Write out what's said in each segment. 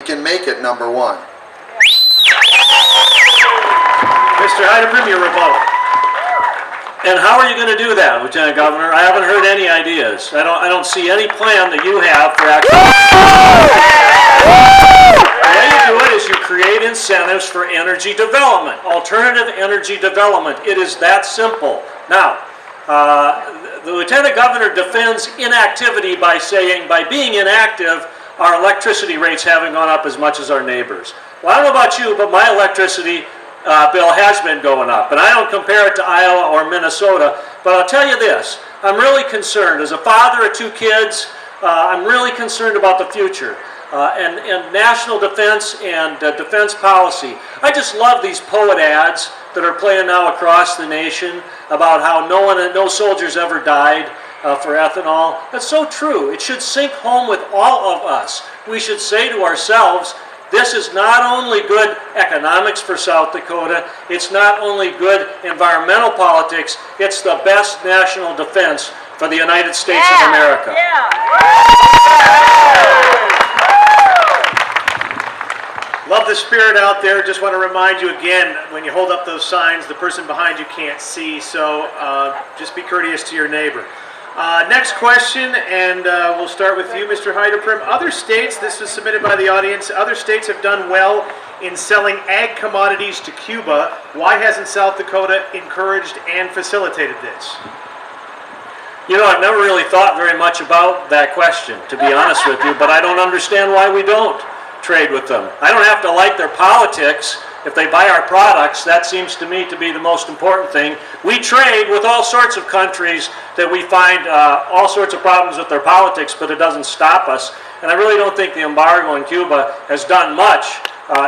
can make it number one. Mr. Heideprim, your rebuttal. And how are you going to do that, Lieutenant Governor? I haven't heard any ideas. I don't see any plan that you have for actually. The way you do it is you create incentives for energy development, alternative energy development. It is that simple. Now, the Lieutenant Governor defends inactivity by saying, by being inactive, our electricity rates haven't gone up as much as our neighbors. Well, I don't know about you, but my electricity bill has been going up. And I don't compare it to Iowa or Minnesota, but I'll tell you this. I'm really concerned. As a father of 2 kids, I'm really concerned about the future. And national defense and defense policy. I just love these poet ads that are playing now across the nation about how no soldiers ever died for ethanol. That's so true. It should sink home with all of us. We should say to ourselves, this is not only good economics for South Dakota, it's not only good environmental politics, it's the best national defense for the United States of America. Love the spirit out there. Just want to remind you again, when you hold up those signs, the person behind you can't see, so just be courteous to your neighbor. Next question, and we'll start with you, Mr. Heideprim. Other states, this was submitted by the audience, other states have done well in selling ag commodities to Cuba. Why hasn't South Dakota encouraged and facilitated this? You know, I've never really thought very much about that question, to be honest with you, but I don't understand why we don't trade with them. I don't have to like their politics. If they buy our products, that seems to me to be the most important thing. We trade with all sorts of countries that we find all sorts of problems with their politics, but it doesn't stop us. And I really don't think the embargo in Cuba has done much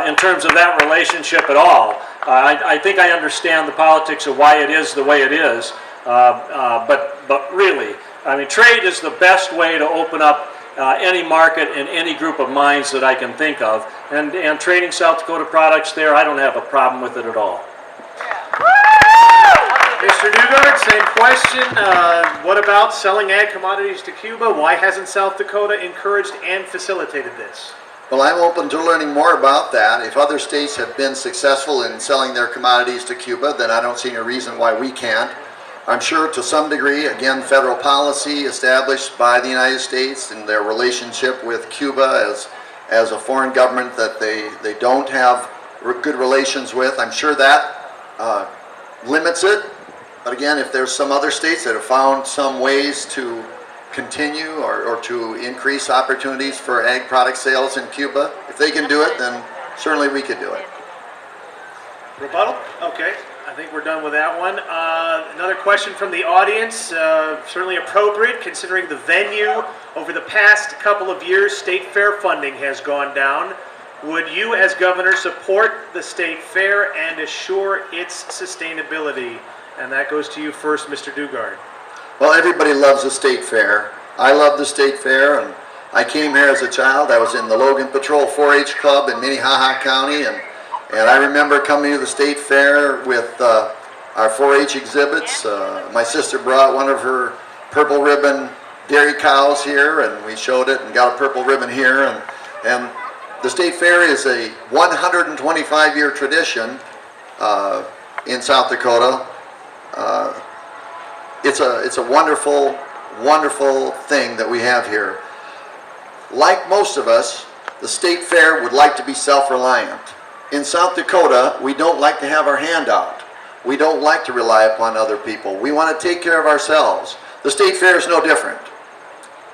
in terms of that relationship at all. I think I understand the politics of why it is the way it is, but really, I mean, trade is the best way to open up any market in any group of mines that I can think of. And trading South Dakota products there, I don't have a problem with it at all. Mr. Dugard, same question. What about selling ag commodities to Cuba? Why hasn't South Dakota encouraged and facilitated this? Well, I'm open to learning more about that. If other states have been successful in selling their commodities to Cuba, then I don't see any reason why we can't. I'm sure to some degree, again, federal policy established by the United States and their relationship with Cuba as a foreign government that they don't have good relations with, I'm sure that limits it. But again, if there's some other states that have found some ways to continue or to increase opportunities for ag product sales in Cuba, if they can do it, then certainly we could do it. Rebuttal? Okay. I think we're done with that one. Another question from the audience, certainly appropriate considering the venue. Over the past couple of years, state fair funding has gone down. Would you as governor support the state fair and assure its sustainability? And that goes to you first, Mr. Dugard. Well, everybody loves the state fair. I love the state fair, and I came here as a child. I was in the Logan Patrol 4-H Club in Minnehaha County, and I remember coming to the state fair with our 4-H exhibits. My sister brought one of her purple ribbon dairy cows here, and we showed it and got a purple ribbon here. And the state fair is a 125-year tradition in South Dakota. It's a wonderful, wonderful thing that we have here. Like most of us, the state fair would like to be self-reliant. In South Dakota, we don't like to have our hand out. We don't like to rely upon other people. We want to take care of ourselves. The state fair is no different.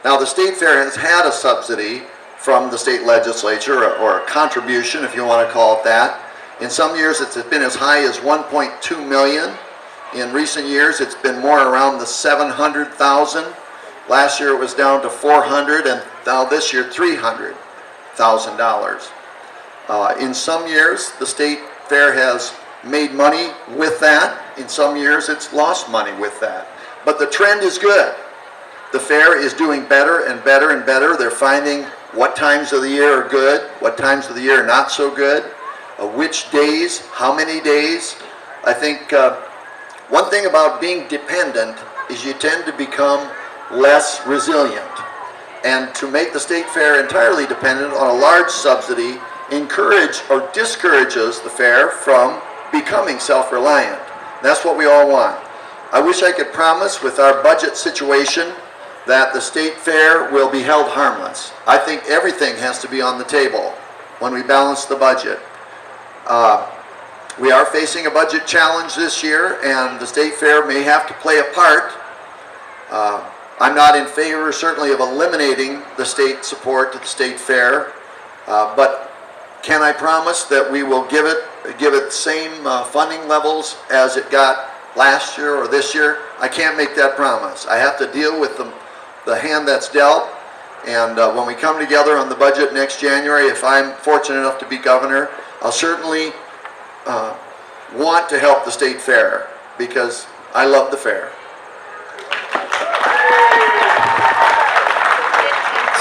Now, the state fair has had a subsidy from the state legislature, or a contribution, if you want to call it that. In some years, it's been as high as $1.2 million. In recent years, it's been more around the $700,000. Last year, it was down to $400,000, and now this year, $300,000. In some years, the state fair has made money with that. In some years, it's lost money with that. But the trend is good. The fair is doing better and better and better. They're finding what times of the year are good, what times of the year are not so good, which days, how many days. I think one thing about being dependent is you tend to become less resilient. and to make the state fair entirely dependent on a large subsidy encourage or discourages the fair from becoming self-reliant. That's what we all want. I wish I could promise with our budget situation that the state fair will be held harmless. I think everything has to be on the table when we balance the budget. We are facing a budget challenge this year, and the state fair may have to play a part. I'm not in favor, certainly, of eliminating the state support to the state fair, but can I promise that we will give it the same funding levels as it got last year or this year? I can't make that promise. I have to deal with the hand that's dealt, and when we come together on the budget next January, if I'm fortunate enough to be governor, I'll certainly want to help the state fair because I love the fair.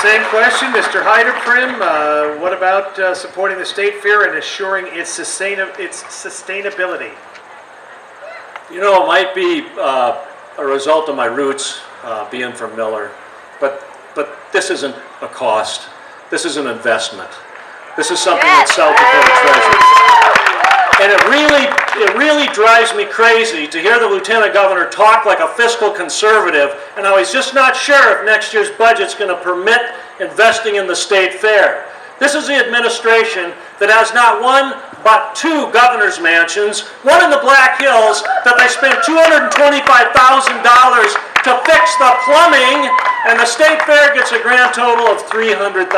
Same question, Mr. Heiderprim. What about supporting the state fair and assuring its sustainability? You know, it might be a result of my roots being from Miller, but this isn't a cost. This is an investment. This is something that South Dakota treasures. And it really drives me crazy to hear the Lieutenant Governor talk like a fiscal conservative and how he's just not sure if next year's budget's going to permit investing in the state fair. This is the administration that has not one but two governor's mansions, one in the Black Hills that they spent $225,000 to fix the plumbing, and the state fair gets a grand total of $300,000.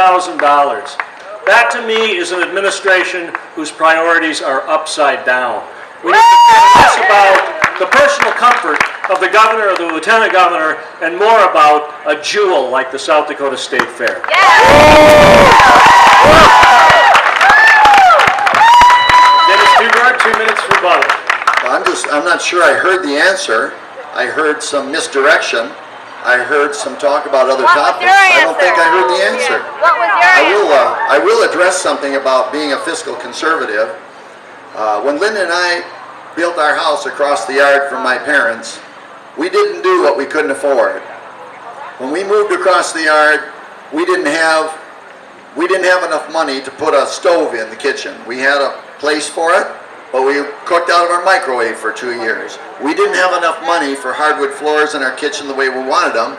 That, to me, is an administration whose priorities are upside down. We need to care less about the personal comfort of the governor or the lieutenant governor and more about a jewel like the South Dakota State Fair. Dennis Dugard, 2 minutes rebuttal. I'm not sure I heard the answer. I heard some misdirection. I heard some talk about other topics. I don't think I heard the answer. What was your answer? I will address something about being a fiscal conservative. When Linda and I built our house across the yard from my parents, we didn't do what we couldn't afford. When we moved across the yard, we didn't have enough money to put a stove in the kitchen. We had a place for it, but we cooked out of our microwave for 2 years. We didn't have enough money for hardwood floors in our kitchen the way we wanted them,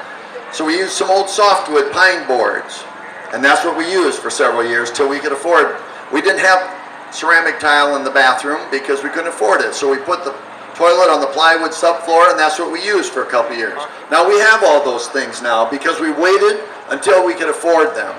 so we used some old softwood pine boards, and that's what we used for several years till we could afford. We didn't have ceramic tile in the bathroom because we couldn't afford it, so we put the toilet on the plywood subfloor, and that's what we used for a couple years. Now we have all those things now because we waited until we could afford them.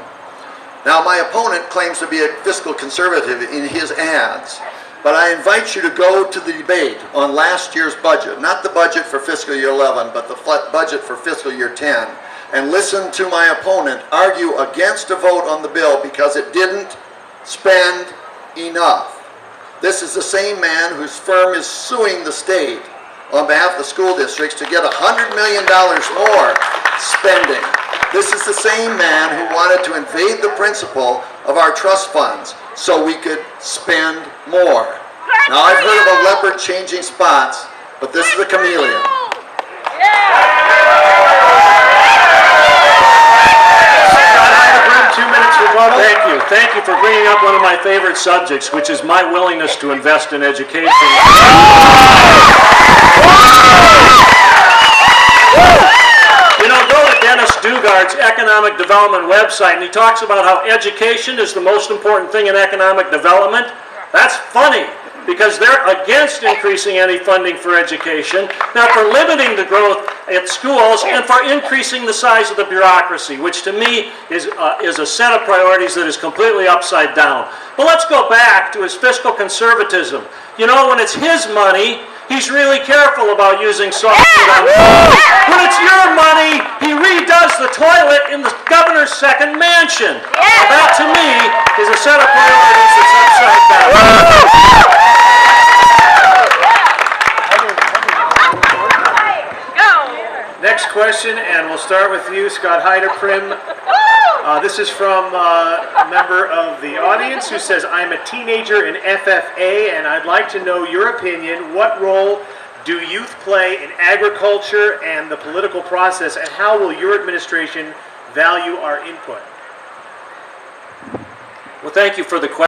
Now my opponent claims to be a fiscal conservative in his ads, but I invite you to go to the debate on last year's budget, not the budget for fiscal year 11, but the budget for fiscal year 10, and listen to my opponent argue against a vote on the bill because it didn't spend enough. This is the same man whose firm is suing the state on behalf of the school districts to get $100 million more spending. This is the same man who wanted to invade the principle of our trust funds so we could spend more. Now I've heard of a leopard changing spots, but this is a chameleon. Thank you for bringing up one of my favorite subjects, which is my willingness to invest in education. You know, go to Dennis Dugard's economic development website, and he talks about how education is the most important thing in economic development. That's funny, because they're against increasing any funding for education. They're for limiting the growth at schools and for increasing the size of the bureaucracy, which to me is a set of priorities that is completely upside down. But let's go back to his fiscal conservatism. You know, when it's his money, he's really careful about using software on it. When it's your money, he redoes the toilet in the governor's second mansion. Now that, to me, is a set of priorities that's upside down. Next question, and we'll start with you, Scott Heiderprim. This is from a member of the audience who says, I'm a teenager in FFA, and I'd like to know your opinion. What role do youth play in agriculture and the political process, and how will your administration value our input. Well, thank you for the question.